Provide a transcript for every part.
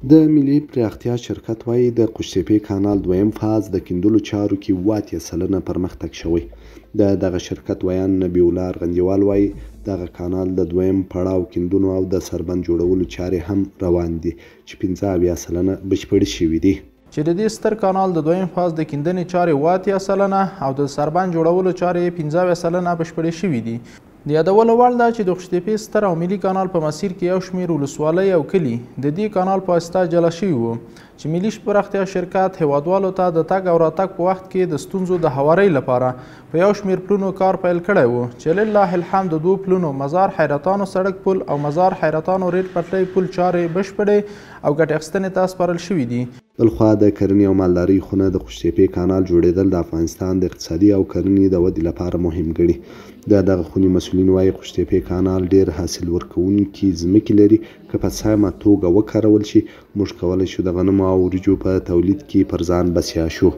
د ملي پراختیا شرکت وایي د قوشتېپې کانال دویم فاز د کیندلو چارو کې 80% پرمختګ شوی. د دغه شرکت ویان نبی الله ارغندیوال وایي دغه کانال د دویم پړاو کیندونو او د سربند جوړولو چارې هم روان دي چې 75% بشپړې شوي دي. چې د دې ستر کانال د دویم فاز د کیندنې چارې 80% او د سربند جوړولو چارې 15% بشپړې شوي دي. د یادولو وړ ده چې د قوشتېپې ستر او ملي کانال په مسیر کې یو شمېر ولسوالۍ او کلي د دې کانال په واسطه جلا شوي وو چې ملي پراختیا شرکت هیوادوالو ته د تګ او راتګ په وخت کې د ستونزو د هوارۍ لپاره په یو شمېر پلونو کار پیل کړی و چې لله الحمد د 2 پلونو مزار حیرتانو سړک پل او مزار حیرتانو ریل پټلۍ پل چارې بشپړې او ګټې اخیستنې ته سپارل شوي دي. بلخوا د کرنې او مالدارۍ خونه د قوشتېپې کانال جوړېدل د افغانستان د اقتصادي او کرنې د ودې لپاره مهم ګڼي. د دغه خونې مسؤلین وایي قوشتېپې کانال ډېر حاصل ورکوونکي ځمکې لري. که په سمه توګه وکارول شي موږ کولی شو د غنمو او وریجو په تولید کې پر ځان بسیا شو.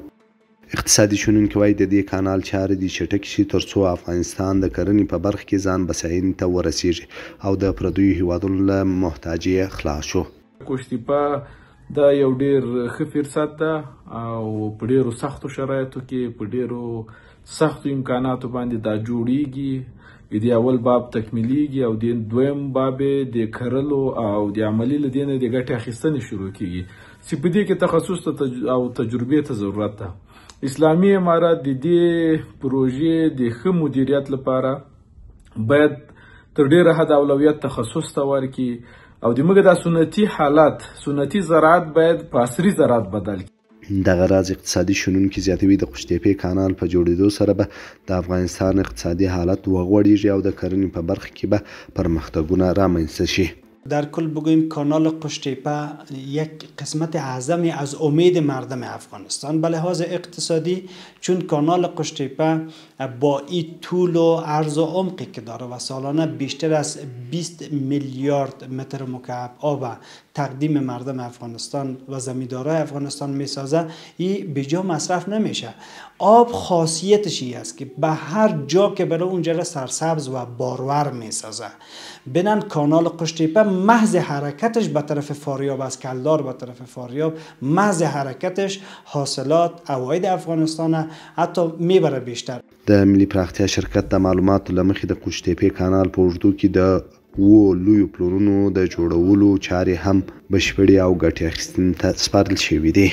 اقتصادي شنونکي وایي د دې کانال چارې دې چټکې شي تر څو افغانستان د کرنې په برخه کې ځان بسیاینې ته ورسیږي او د پردیو هیوادونو له محتاجۍ خلاص شو. قوشتېپه دا یو ډیر ښه فرصت ده او په ډیرو سختو شرایطو کې په ډیرو سختو امکاناتو باندې دا جوړیږي. د اول باب تکمیلیږي او د دویم باب د کرلو او د عملي له دې نه د ګټې اخیستنې شروع کیږي چې په دې کې تخصص او تجربې ته ضرورت ده. اسلامي امارات د دې پروژې د ښه مدیریت لپاره باید تر ډیره حد اولویت تخصص ته ورکړي او د موږ دا سنتي حالات سنتي زراعت باید په عصري زراعت بدل کړي. دغه راز اقتصادي شنونکي زیاتوي د قوشتېپې کانال په جوړېدو سره به د افغانستان اقتصادي حالت وغوړېږي او د کرنې په برخه کې به پرمختګونه رامنځته شي. در کل بگوییم کانال قوشتېپه یک قسمت اعظمی از امید مردم افغانستان به لحاظ اقتصادی، چون کانال قوشتېپه با این طول و عرض و عمقی که داره و سالانه بیشتر از 20 میلیارد متر مکعب آب تقدیم مردم افغانستان و زمیندارای افغانستان میسازه، این بجا مصرف نمیشه. آب خاصیتش این است که به هر جا که بره اونجا سرسبز و بارور میسازه. بنان کانال قوشتېپه محض حرکتش به طرف فاریاب از کلدار به طرف فاریاب محض حرکتش حاصلات عواید افغانستان حتی میبره بیشتر. د ملي پراختیا شرکت د معلوماتو له مخې د قوشتېپې کانال په اوږدو کې د لویو پلونو د جوړولو چارې هم بشپړې او ګټې اخیستنې ته سپارل شوي دي.